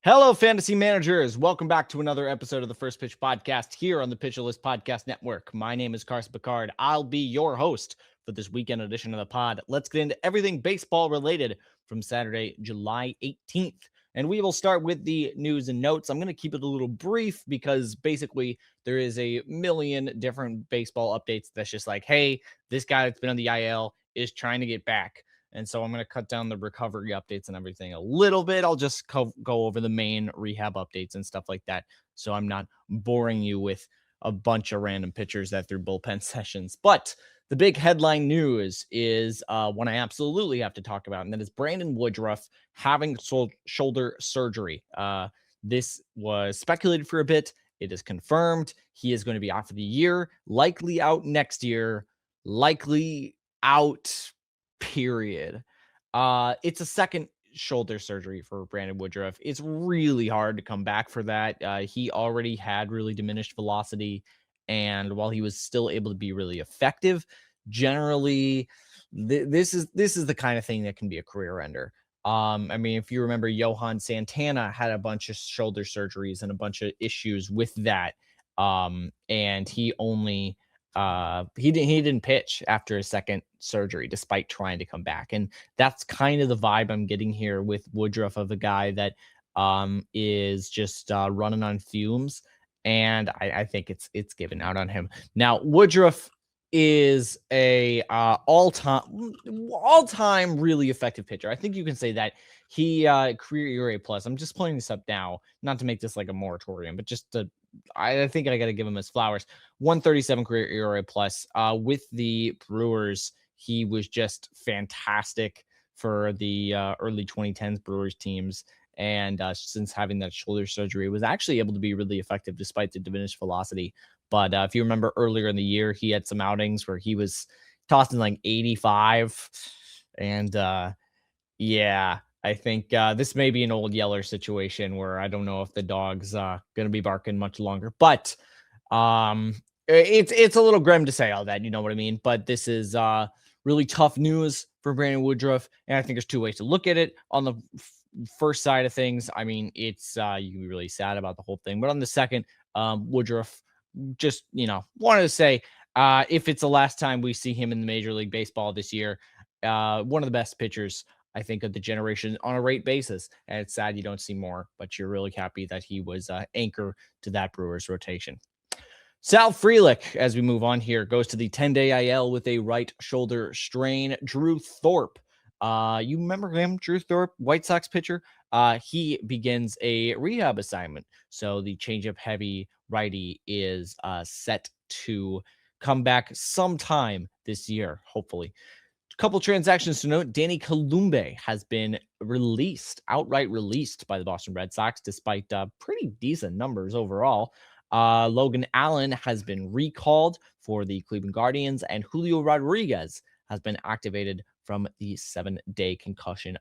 Hello, fantasy managers. Welcome back to another episode of the First Pitch Podcast here on the Pitcher List Podcast Network. My name is Carson Picard. I'll be your host for this weekend edition of the pod. Let's get into everything baseball related from Saturday, July 18th. And we will start with the news and notes. I'm going to keep it a little brief because basically there is a million different baseball updates that's just like, hey, this guy that's been on the IL is trying to get back. And so I'm going to cut down the recovery updates and everything a little bit. I'll just go over the main rehab updates and stuff like that. So I'm not boring you with a bunch of random pitchers that through bullpen sessions. But the big headline news is one I absolutely have to talk about, and that is Brandon Woodruff having shoulder surgery. This was speculated for a bit. It is confirmed. He is going to be out for the year, likely out next year, likely out period. It's a second shoulder surgery for Brandon Woodruff. It's really hard to come back for that. He already had really diminished velocity, and while he was still able to be really effective, generally, this is the kind of thing that can be a career ender. I mean, if you remember, Johan Santana had a bunch of shoulder surgeries and a bunch of issues with that, and he only he didn't pitch after a second surgery despite trying to come back. And that's kind of the vibe I'm getting here with Woodruff, of a guy that is just running on fumes. And I think it's given out on him. Now, Woodruff is a all-time really effective pitcher. I think you can say that. He career ERA plus. I'm just pulling this up now, not to make this like a moratorium, but just to I think I got to give him his flowers. 137 career ERA plus. With the Brewers, he was just fantastic for the early 2010s Brewers teams. And since having that shoulder surgery, was actually able to be really effective despite the diminished velocity. But if you remember earlier in the year, he had some outings where he was tossing like 85. And yeah, I think this may be an old Yeller situation where I don't know if the dog's going to be barking much longer. But it's a little grim to say all that, you know what I mean? But this is really tough news for Brandon Woodruff, and I think there's two ways to look at it. On the first side of things, I mean, it's you can be really sad about the whole thing, but on the second, Woodruff just wanted to say if it's the last time we see him in the Major League Baseball this year, one of the best pitchers, I think, of the generation on a rate basis. And it's sad you don't see more, but you're really happy that he was anchor to that Brewers rotation. Sal Frelick, as we move on here, goes to the 10-day IL with a right shoulder strain. Drew Thorpe, you remember him, Drew Thorpe, White Sox pitcher? He begins a rehab assignment. So the changeup heavy righty is set to come back sometime this year, hopefully. Couple transactions to note. Danny Columbe has been outright released by the Boston Red Sox, despite pretty decent numbers overall. Logan Allen has been recalled for the Cleveland Guardians, and Julio Rodriguez has been activated from the 7-day concussion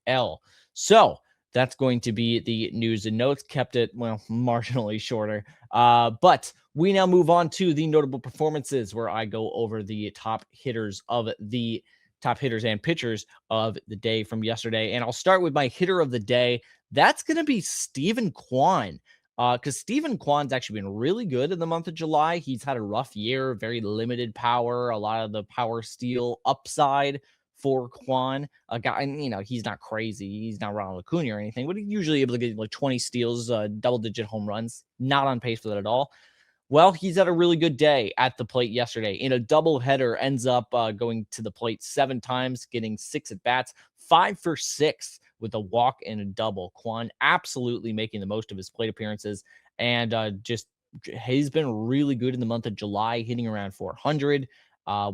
IL. So that's going to be the news and notes. Kept it, marginally shorter. But we now move on to the notable performances, where I go over the top hitters and pitchers of the day from yesterday. And I'll start with my hitter of the day. That's going to be Steven Kwan. Because Steven Kwan's actually been really good in the month of July. He's had a rough year, very limited power, a lot of the power steal upside for Kwan. A guy, and he's not crazy. He's not Ronald Acuna or anything, but he's usually able to get like 20 steals, double-digit home runs. Not on pace for that at all. Well, he's had a really good day at the plate yesterday. In a doubleheader, ends up going to the plate 7 times, getting 6 at-bats, 5 for 6 with a walk and a double. Kwan absolutely making the most of his plate appearances, and he's been really good in the month of July, hitting around 400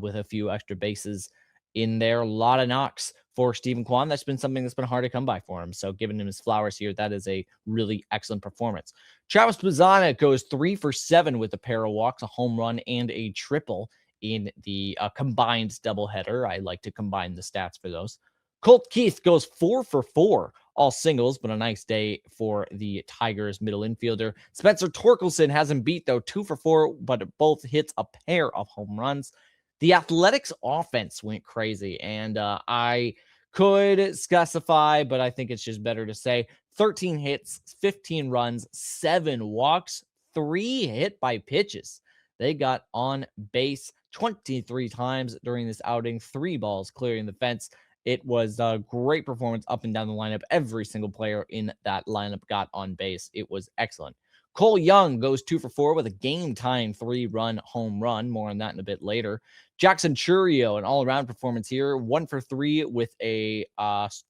with a few extra bases in there. A lot of knocks for Steven Kwan. That's been something that's been hard to come by for him. So giving him his flowers here, that is a really excellent performance. Travis Bazzana goes 3 for 7 with a pair of walks, a home run, and a triple in the combined doubleheader. I like to combine the stats for those. Colt Keith goes 4 for 4, all singles, but a nice day for the Tigers middle infielder. Spencer Torkelson hasn't beat, though, 2 for 4, but both hits a pair of home runs. The Athletics offense went crazy, and I could specify, but I think it's just better to say 13 hits, 15 runs, 7 walks, 3 hit by pitches. They got on base 23 times during this outing, 3 balls clearing the fence. It was a great performance up and down the lineup. Every single player in that lineup got on base. It was excellent. Cole Young goes 2 for 4 with a game-tying 3-run home run. More on that in a bit later. Jackson Chourio, an all-around performance here, 1 for 3 with a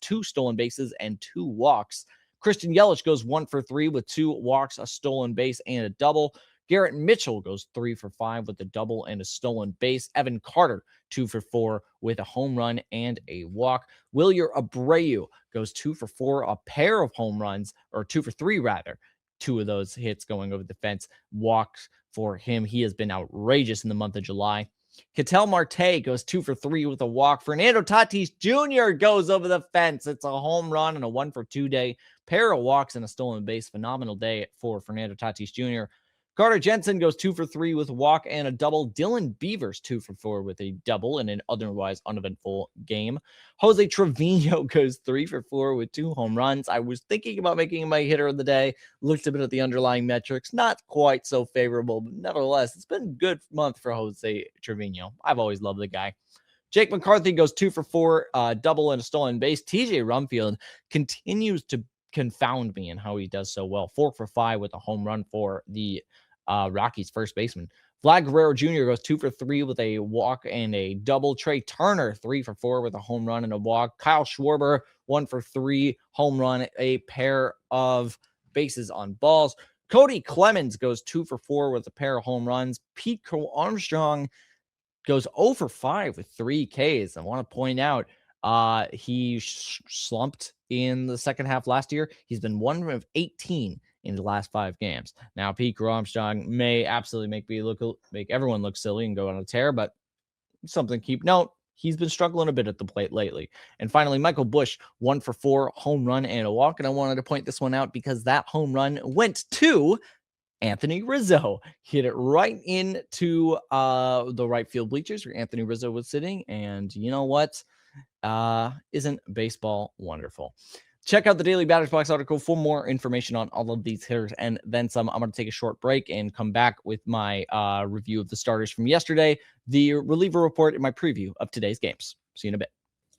2 stolen bases and 2 walks. Christian Yelich goes 1 for 3 with 2 walks, a stolen base, and a double. Garrett Mitchell goes 3 for 5 with a double and a stolen base. Evan Carter, 2 for 4 with a home run and a walk. Wilyer Abreu goes 2 for 4, a pair of home runs, or 2 for 3 rather. 2 of those hits going over the fence. Walks for him. He has been outrageous in the month of July. Ketel Marte goes 2 for 3 with a walk. Fernando Tatis Jr. goes over the fence. It's a home run and a 1 for 2 day. Pair of walks and a stolen base. Phenomenal day for Fernando Tatis Jr. Carter Jensen goes 2 for 3 with a walk and a double. Dylan Beavers 2 for 4 with a double in an otherwise uneventful game. Jose Trevino goes 3 for 4 with 2 home runs. I was thinking about making him my hitter of the day. Looked a bit at the underlying metrics. Not quite so favorable, but nevertheless, it's been a good month for Jose Trevino. I've always loved the guy. Jake McCarthy goes 2 for 4, double and a stolen base. TJ Rumfield continues to confound me in how he does so well. 4 for 5 with a home run for the Rockies first baseman. Vlad Guerrero Jr. goes 2 for 3 with a walk and a double. Trey Turner, 3 for 4 with a home run and a walk. Kyle Schwarber, 1 for 3, home run, a pair of bases on balls. Cody Clemens goes 2 for 4 with a pair of home runs. Pete Armstrong goes 0 for 5 with 3 Ks. I want to point out he slumped in the second half last year. He's been 1 of 18 in the last 5 games. Now, Pete Armstrong may absolutely make everyone look silly and go on a tear, but something to keep note. He's been struggling a bit at the plate lately. And finally, Michael Busch, 1 for 4, home run and a walk. And I wanted to point this one out because that home run went to Anthony Rizzo. Hit it right into the right field bleachers where Anthony Rizzo was sitting. And you know what? Isn't baseball wonderful? Check out the Daily Batters Box article for more information on all of these hitters and then some. I'm going to take a short break and come back with my review of the starters from yesterday, the reliever report, and my preview of today's games. See you in a bit.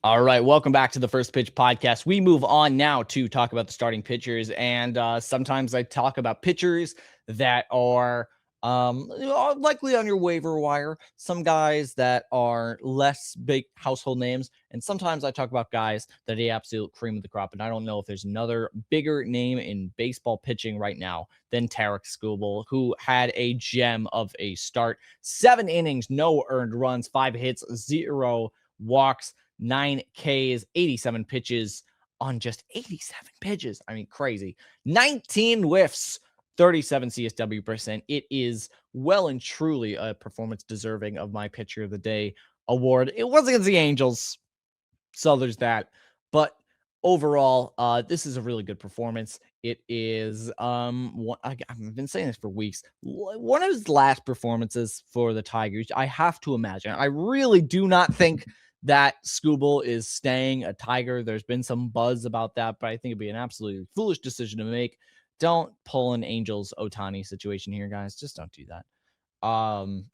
All right, welcome back to the First Pitch Podcast. We move on now to talk about the starting pitchers, and sometimes I talk about pitchers that are likely on your waiver wire, some guys that are less big household names, and sometimes I talk about guys that are the absolute cream of the crop, and I don't know if there's another bigger name in baseball pitching right now than Tarik Skubal, who had a gem of a start. 7 innings, no earned runs, 5 hits, 0 walks, 9 Ks, 87 pitches on just 87 pitches. I mean, crazy. 19 whiffs, 37 CSW percent. It is well and truly a performance deserving of my pitcher of the day award. It was against the Angels, so there's that. But overall, this is a really good performance. It is, I've been saying this for weeks. One of his last performances for the Tigers, I have to imagine. I really do not think that Skubal is staying a Tiger. There's been some buzz about that, but I think it'd be an absolutely foolish decision to make. Don't pull an Angels Ohtani situation here, guys. Just don't do that.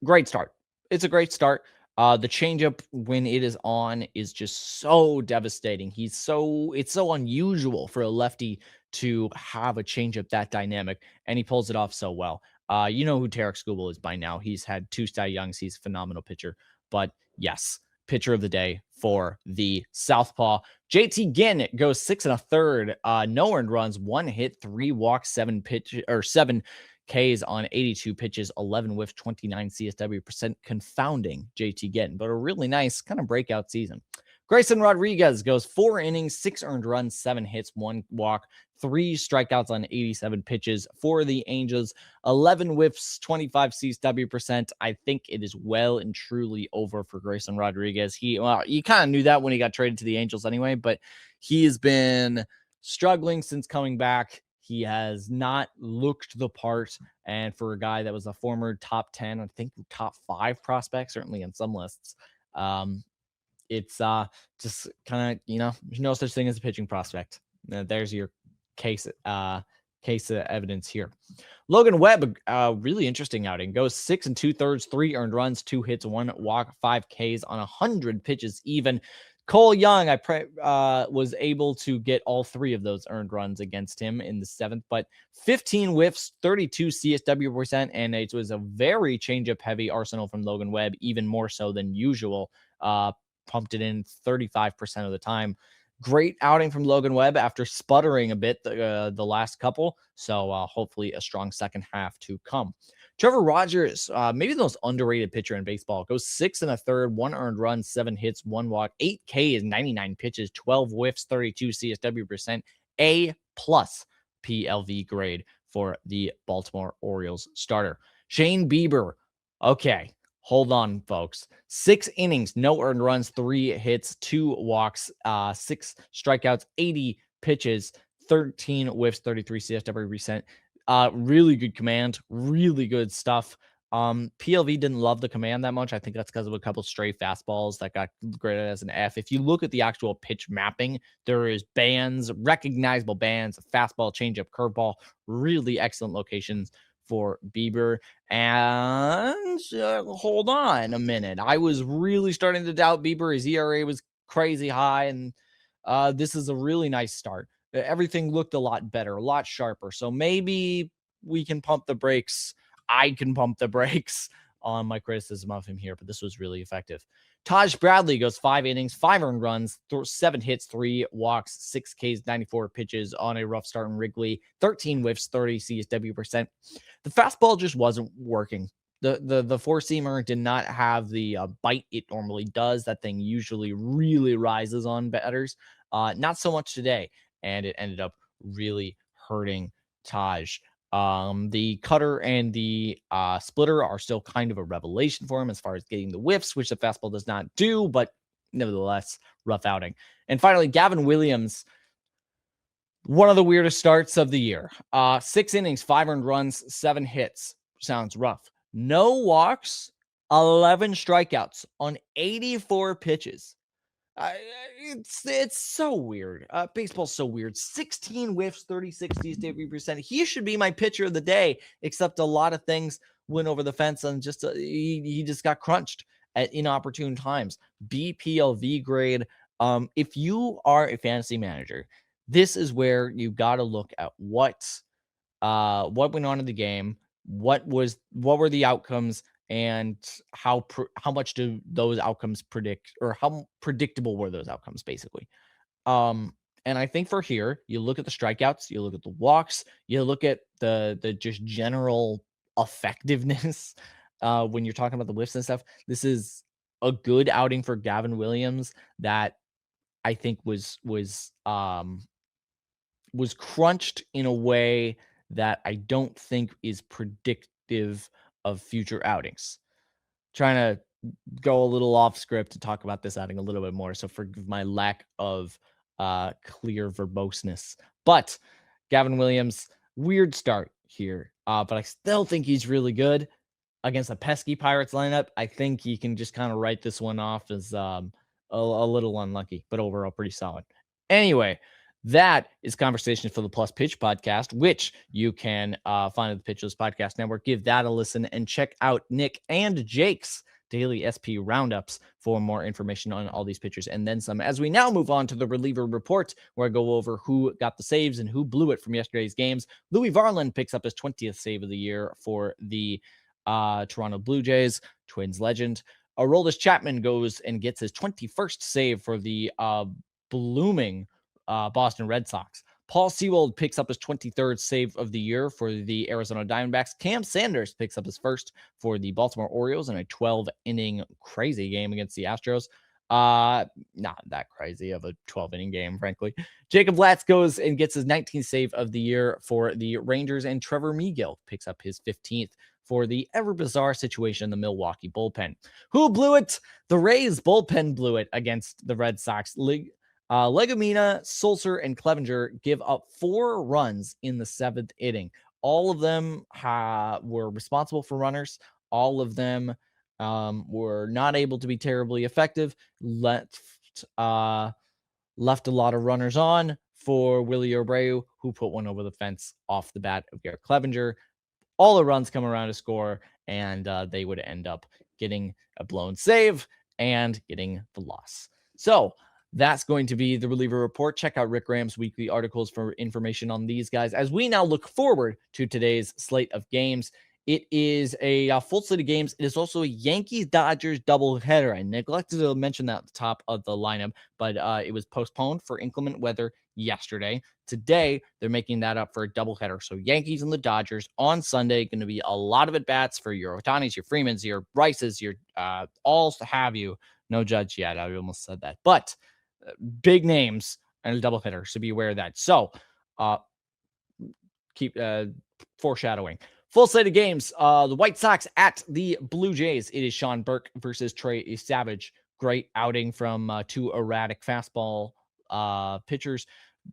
Great start. It's a great start. The changeup when it is on is just so devastating. It's so unusual for a lefty to have a changeup that dynamic, and he pulls it off so well. You know who Tarik Skubal is by now. He's had 2 Cy Youngs. He's a phenomenal pitcher. But yes, pitcher of the day for the Southpaw. JT Ginn goes 6 1/3, no earned runs, 1 hit, 3 walks, 7 Ks on 82 pitches, 11 whiffs, 29 CSW percent, confounding JT Ginn, but a really nice kind of breakout season. Grayson Rodriguez goes 4 innings, 6 earned runs, 7 hits, 1 walk, 3 strikeouts on 87 pitches for the Angels, 11 whiffs, 25 CSW percent. I think it is well and truly over for Grayson Rodriguez. You kind of knew that when he got traded to the Angels anyway, but he has been struggling since coming back. He has not looked the part, and for a guy that was a former top 10, I think top 5 prospect, certainly in some lists, it's just kind of, there's no such thing as a pitching prospect. There's your case evidence here. Logan Webb, really interesting outing. Goes 6 2/3, 3 earned runs, 2 hits, 1 walk, 5 Ks on 100 pitches even. Cole Young, was able to get all 3 of those earned runs against him in the 7th, but 15 whiffs, 32 CSW percent, and it was a very changeup heavy arsenal from Logan Webb, even more so than usual. Pumped it in 35% of the time. Great outing from Logan Webb after sputtering a bit the last couple. So hopefully a strong second half to come. Trevor Rogers, maybe the most underrated pitcher in baseball, goes 6 1/3, 1 earned run, 7 hits, 1 walk, 8 Ks, 99 pitches, 12 whiffs, 32 CSW percent, A+ PLV grade for the Baltimore Orioles starter. Shane Bieber, okay, hold on, folks. 6 innings, no earned runs, 3 hits, 2 walks, 6 strikeouts, 80 pitches, 13 whiffs, 33 CSW percent. Really good command, really good stuff. PLV didn't love the command that much. I think that's because of a couple stray fastballs that got graded as an F. If you look at the actual pitch mapping, there is bands, recognizable bands, fastball, changeup, curveball, really excellent locations for Bieber. And hold on a minute. I was really starting to doubt Bieber. His ERA was crazy high, and this is a really nice start. Everything looked a lot better, a lot sharper. So maybe we can pump the brakes. I can pump the brakes on my criticism of him here, but this was really effective. Taj Bradley goes 5 innings, 5 earned runs, 7 hits, 3 walks, 6 Ks, 94 pitches on a rough start in Wrigley, 13 whiffs, 30 CSW percent. The fastball just wasn't working. The four-seamer did not have the bite it normally does. That thing usually really rises on batters. Not so much today, and it ended up really hurting Taj. The cutter and the splitter are still kind of a revelation for him as far as getting the whiffs, which the fastball does not do, but nevertheless, rough outing. And finally, Gavin Williams, one of the weirdest starts of the year. 6 innings, 5 earned runs, 7 hits. Sounds rough. No walks, 11 strikeouts on 84 pitches. It's so weird. Baseball's so weird. 16 whiffs, 36 percent. He should be my pitcher of the day, except a lot of things went over the fence and just he just got crunched at inopportune times. BPLV grade. If you are a fantasy manager, this is where you got to look at what went on in the game, what were the outcomes, and how much do those outcomes predict, or how predictable were those outcomes, basically. And I think for here, you look at the strikeouts, you look at the walks, you look at the just general effectiveness when you're talking about the whiffs and stuff. This is a good outing for Gavin Williams that I think was crunched in a way that I don't think is predictive of future outings. Trying to go a little off script to talk about this outing a little bit more, so forgive my lack of clear verboseness. But Gavin Williams, weird start here, but I still think he's really good against a pesky Pirates lineup. I think you can just kind of write this one off as a little unlucky, but overall pretty solid. Anyway, that is Conversation for the Plus Pitch podcast, which you can find at the Pitch List Podcast Network. Give that a listen and check out Nick and Jake's daily SP roundups for more information on all these pitchers and then some. As we now move on to the reliever report, where I go over who got the saves and who blew it from yesterday's games. Louis Varland picks up his 20th save of the year for the Toronto Blue Jays, Twins legend. Aroldis Chapman goes and gets his 21st save for the blooming Boston Red Sox. Paul Sewald picks up his 23rd save of the year for the Arizona Diamondbacks. Cam Sanders picks up his first for the Baltimore Orioles in a 12-inning crazy game against the Astros. Not that crazy of a 12-inning game, frankly. Jacob Latz goes and gets his 19th save of the year for the Rangers, and Trevor Megill picks up his 15th for the ever bizarre situation in the Milwaukee bullpen. Who blew it? The Rays bullpen blew it against the Red Sox. Legumina, Sulcer, and Clevenger give up 4 runs in the 7th inning. All of them were responsible for runners. All of them were not able to be terribly effective. Left a lot of runners on for Willie Abreu, who put one over the fence off the bat of Garrett Clevenger. All the runs come around to score, and they would end up getting a blown save and getting the loss. So that's going to be the reliever report. Check out Rick Graham's weekly articles for information on these guys. As we now look forward to today's slate of games, it is a full slate of games. It is also a Yankees-Dodgers doubleheader. I neglected to mention that at the top of the lineup, but it was postponed for inclement weather yesterday. Today, they're making that up for a doubleheader. So Yankees and the Dodgers on Sunday, going to be a lot of at-bats for your Otanis, your Freemans, your Bryces, your alls to have you. No Judge yet. I almost said that. But big names and a doubleheader, so be aware of that. So keep foreshadowing. Full slate of games. The White Sox at the Blue Jays. It is Sean Burke versus Trey Savage. Great outing from two erratic fastball pitchers.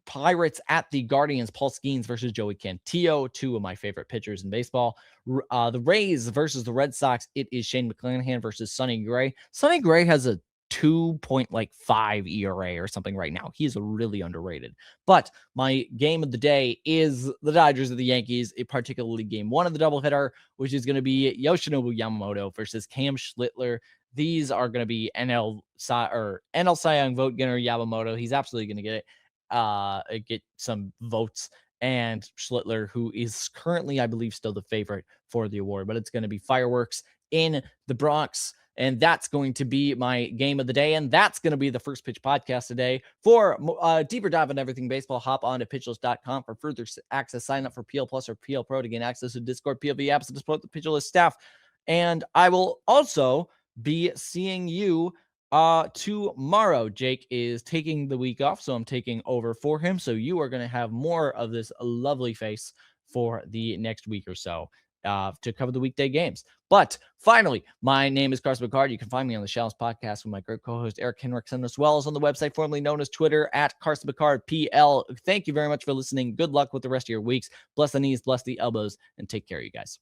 Pirates at the Guardians. Paul Skeens versus Joey Cantillo. Two of my favorite pitchers in baseball. The Rays versus the Red Sox. It is Shane McClanahan versus Sonny Gray. Sonny Gray has a 2.5 ERA or something right now. He's really underrated. But my game of the day is the Dodgers of the Yankees, particularly game one of the doubleheader, which is going to be Yoshinobu Yamamoto versus Cam Schlittler. These are going to be NL Cy Young vote getter Yamamoto. He's absolutely going to get some votes. And Schlittler, who is currently, I believe, still the favorite for the award, but it's going to be fireworks in the Bronx. And that's going to be my game of the day. And that's going to be the First Pitch podcast today. For a deeper dive on everything baseball, hop on to pitchlist.com for further access. Sign up for PL Plus or PL Pro to gain access to Discord, PLV apps, to support the Pitchlist staff. And I will also be seeing you tomorrow. Jake is taking the week off, so I'm taking over for him. So you are going to have more of this lovely face for the next week or so. To cover the weekday games. But finally, my name is Carson Picard. You can find me on the Shallows podcast with my great co-host Eric Henriksen, as well as on the website formerly known as Twitter at Carson Picard PL. Thank you very much for listening. Good luck with the rest of your weeks. Bless the knees, bless the elbows, and take care, you guys.